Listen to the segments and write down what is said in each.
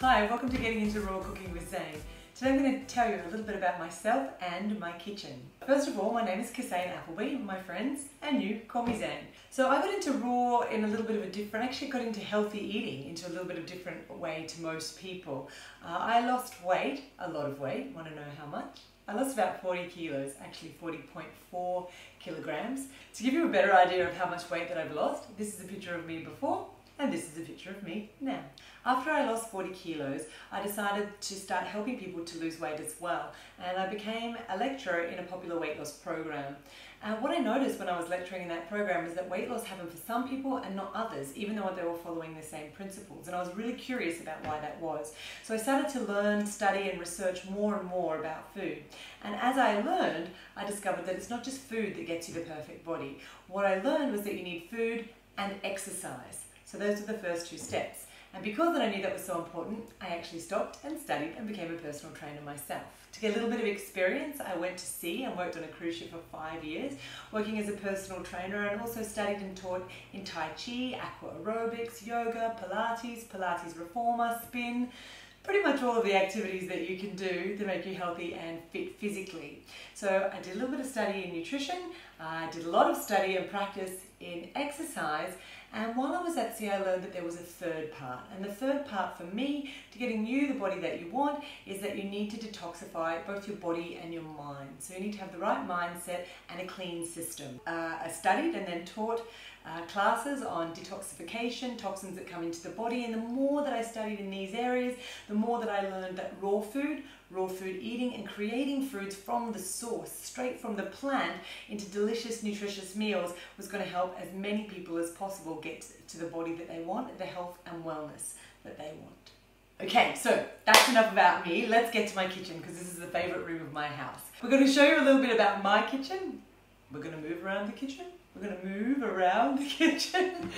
Hi, welcome to Getting Into Raw Cooking with Zane. Today I'm going to tell you a little bit about myself and my kitchen. First of all, my name is Kasaine Appleby, my friends, and you call me Zane. So I got into raw in a little bit of a different, actually got into healthy eating into a little bit of a different way to most people. I lost weight, a lot of weight, want to know how much? I lost about 40 kilos, actually 40.4 kilograms. To give you a better idea of how much weight that I've lost, this is a picture of me before and this is a picture of me now. After I lost 40 kilos, I decided to start helping people to lose weight as well, and I became a lecturer in a popular weight loss program. And what I noticed when I was lecturing in that program is that weight loss happened for some people and not others, even though they were following the same principles. And I was really curious about why that was. So I started to learn, study and research more and more about food. And as I learned, I discovered that it's not just food that gets you the perfect body. What I learned was that you need food and exercise. So those are the first two steps. And because I knew that was so important, I actually stopped and studied and became a personal trainer myself. To get a little bit of experience, I went to sea and worked on a cruise ship for 5 years, working as a personal trainer, and also studied and taught in Tai Chi, aqua aerobics, yoga, Pilates reformer, spin, pretty much all of the activities that you can do to make you healthy and fit physically. So I did a little bit of study in nutrition, I did a lot of study and practice in exercise, and while I was at sea I learned that there was a third part. And the third part for me to getting you the body that you want is that you need to detoxify both your body and your mind. So you need to have the right mindset and a clean system. I studied and then taught classes on detoxification, toxins that come into the body, and the more that I studied in these areas, the more that I learned that raw food eating and creating foods from the source, straight from the plant into delicious, nutritious meals was going to help as many people as possible get to the body that they want, the health and wellness that they want. Okay, so that's enough about me. Let's get to my kitchen because this is the favorite room of my house. We're going to show you a little bit about my kitchen. We're going to move around the kitchen. We're going to move around the kitchen.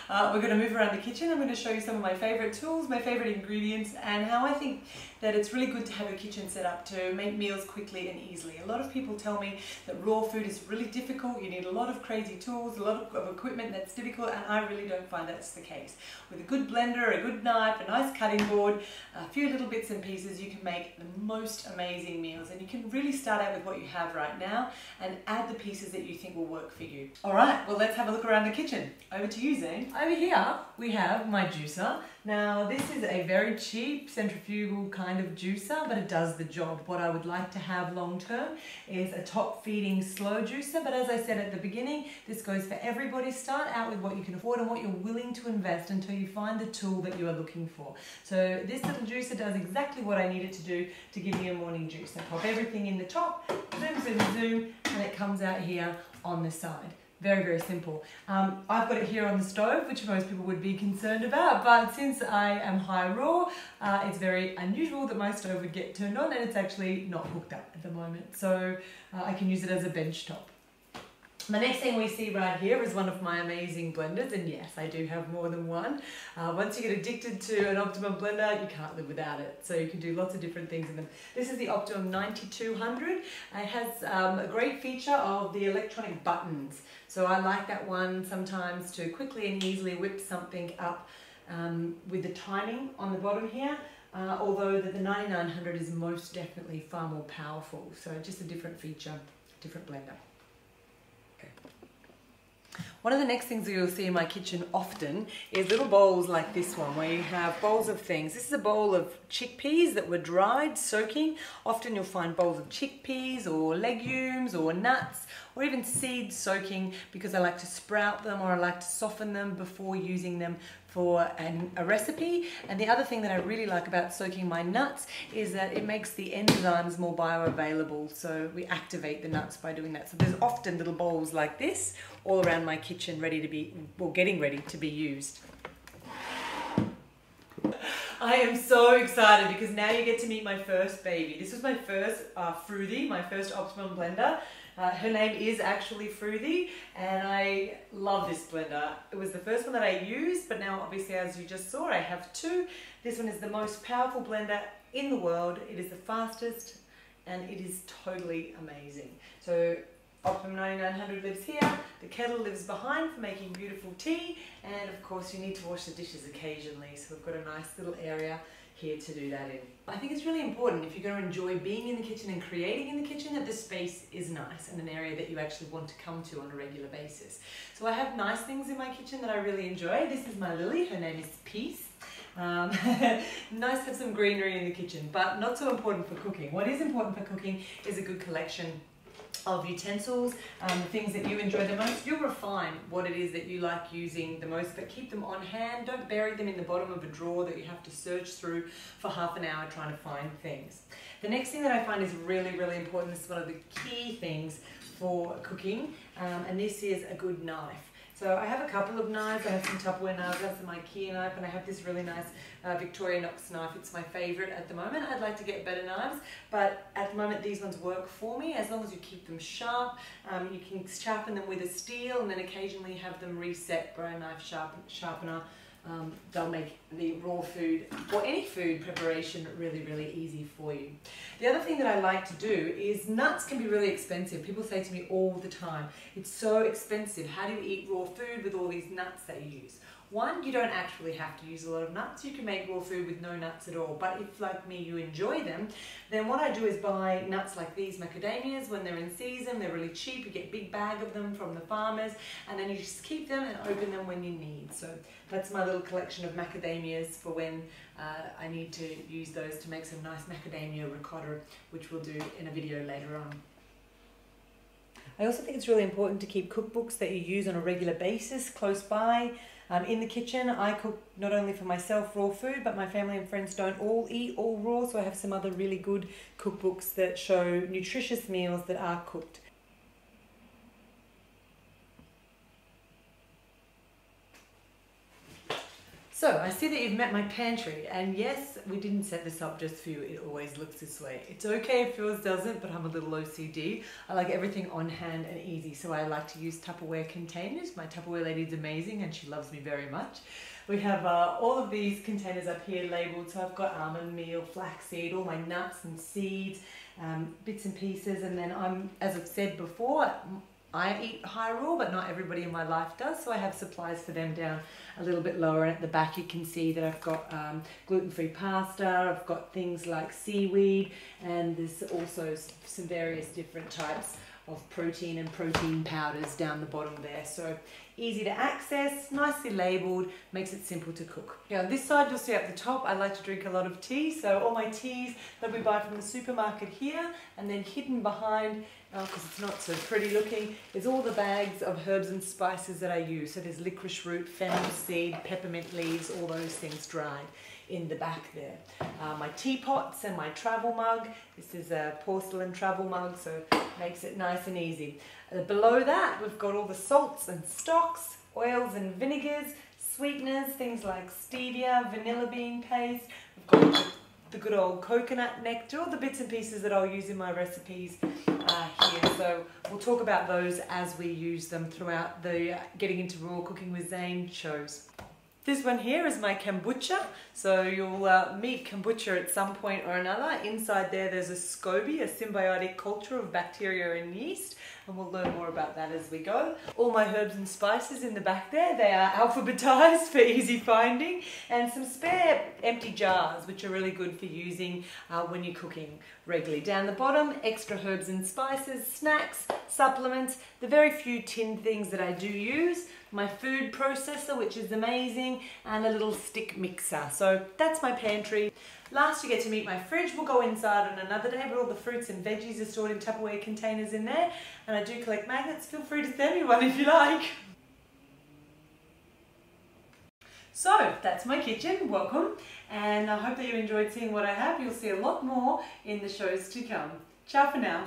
I'm going to show you some of my favorite tools, my favorite ingredients, and how I think that it's really good to have a kitchen set up to make meals quickly and easily. A lot of people tell me that raw food is really difficult. You need a lot of crazy tools, a lot of equipment that's difficult, and I really don't find that's the case. With a good blender, a good knife, a nice cutting board, a few little bits and pieces, you can make the most amazing meals. And you can really start out with what you have right now and add the pieces that you think will work for you. All right, well, let's have a look around the kitchen. Over to you, Zane. Over here, we have my juicer. Now, this is a very cheap centrifugal kind of juicer, but it does the job. What I would like to have long term is a top feeding slow juicer, but as I said at the beginning, this goes for everybody. Start out with what you can afford and what you're willing to invest until you find the tool that you are looking for. So this little juicer does exactly what I need it to do to give me a morning juice. I pop everything in the top, zoom, zoom, zoom, and it comes out here on the side. Very, very simple. I've got it here on the stove, which most people would be concerned about, but since I am high raw, it's very unusual that my stove would get turned on, and it's actually not hooked up at the moment. So I can use it as a bench top. The next thing we see right here is one of my amazing blenders, and yes, I do have more than one. Once you get addicted to an Optimum blender, you can't live without it. So you can do lots of different things in them. This is the Optimum 9200. It has a great feature of the electronic buttons. So I like that one sometimes to quickly and easily whip something up with the timing on the bottom here. Although the 9900 is most definitely far more powerful. So just a different feature, different blender. One of the next things that you'll see in my kitchen often is little bowls like this one, where you have bowls of things. This is a bowl of chickpeas that were dried, soaking. Often you'll find bowls of chickpeas or legumes or nuts or even seeds soaking, because I like to sprout them or I like to soften them before using them for a recipe. And the other thing that I really like about soaking my nuts is that it makes the enzymes more bioavailable. So we activate the nuts by doing that. So there's often little bowls like this all around my kitchen ready to be, well, getting ready to be used. I am so excited because now you get to meet my first baby. This was my first Fruthi, my first Optimum blender. Her name is actually Fruthi, and I love this blender. It was the first one that I used, but now obviously, as you just saw, I have two. This one is the most powerful blender in the world. It is the fastest, and it is totally amazing. So Optimum 9900 lives here, the kettle lives behind for making beautiful tea, and of course you need to wash the dishes occasionally, so we've got a nice little area here to do that in. I think it's really important if you're going to enjoy being in the kitchen and creating in the kitchen that the space is nice and an area that you actually want to come to on a regular basis. So I have nice things in my kitchen that I really enjoy. This is my Lily, her name is Peace. Nice to have some greenery in the kitchen, but not so important for cooking. What is important for cooking is a good collection of utensils, the things that you enjoy the most. You'll refine what it is that you like using the most, but keep them on hand. Don't bury them in the bottom of a drawer that you have to search through for half an hour trying to find things. The next thing that I find is really, really important. This is one of the key things for cooking, and this is a good knife. So I have a couple of knives. I have some Tupperware knives, I have some IKEA knife, and I have this really nice Victorinox knife. It's my favourite at the moment. I'd like to get better knives, but at the moment these ones work for me. As long as you keep them sharp, you can sharpen them with a steel and then occasionally have them reset by a knife sharpener. They'll make the raw food or any food preparation really, really easy for you. The other thing that I like to do is nuts can be really expensive. People say to me all the time, it's so expensive. How do you eat raw food with all these nuts that you use? One, you don't actually have to use a lot of nuts. You can make raw food with no nuts at all. But if, like me, you enjoy them, then what I do is buy nuts like these macadamias when they're in season. They're really cheap. You get a big bag of them from the farmers, and then you just keep them and open them when you need. So that's my little collection of macadamias for when I need to use those to make some nice macadamia ricotta, which we'll do in a video later on. I also think it's really important to keep cookbooks that you use on a regular basis close by. In the kitchen, I cook not only for myself raw food, but my family and friends don't all eat all raw, so I have some other really good cookbooks that show nutritious meals that are cooked. So I see that you've met my pantry, and yes, we didn't set this up just for you. It always looks this way. It's okay if yours doesn't, but I'm a little OCD. I like everything on hand and easy, so I like to use Tupperware containers. My Tupperware lady is amazing and she loves me very much. We have all of these containers up here labelled, so I've got almond meal, flaxseed, all my nuts and seeds, bits and pieces, and then as I've said before, I eat high raw, but not everybody in my life does, so I have supplies for them down a little bit lower. And at the back you can see that I've got gluten-free pasta, I've got things like seaweed, and there's also some various different types of protein and protein powders down the bottom there. So easy to access, nicely labelled, makes it simple to cook. Now on this side you'll see up the top I like to drink a lot of tea, so all my teas that we buy from the supermarket here, and then hidden behind, because it's not so pretty looking, is all the bags of herbs and spices that I use. So there's licorice root, fennel seed, peppermint leaves, all those things dried in the back there. My teapots and my travel mug. This is a porcelain travel mug, so it makes it nice and easy. Below that we've got all the salts and stocks, oils and vinegars, sweeteners, things like stevia, vanilla bean paste. We've got the good old coconut nectar, all the bits and pieces that I'll use in my recipes here. So we'll talk about those as we use them throughout the Getting Into Raw Cooking with Zane shows. This one here is my kombucha, so you'll meet kombucha at some point or another. Inside there's a SCOBY, a symbiotic culture of bacteria and yeast, and we'll learn more about that as we go. All my herbs and spices in the back there, they are alphabetized for easy finding, and some spare empty jars, which are really good for using when you're cooking regularly. Down the bottom, extra herbs and spices, snacks, supplements, the very few tinned things that I do use, my food processor, which is amazing, and a little stick mixer. So that's my pantry. Last, you get to meet my fridge. We'll go inside on another day, but all the fruits and veggies are stored in Tupperware containers in there, and I do collect magnets. Feel free to send me one if you like. So that's my kitchen. Welcome, and I hope that you enjoyed seeing what I have. You'll see a lot more in the shows to come. Ciao for now.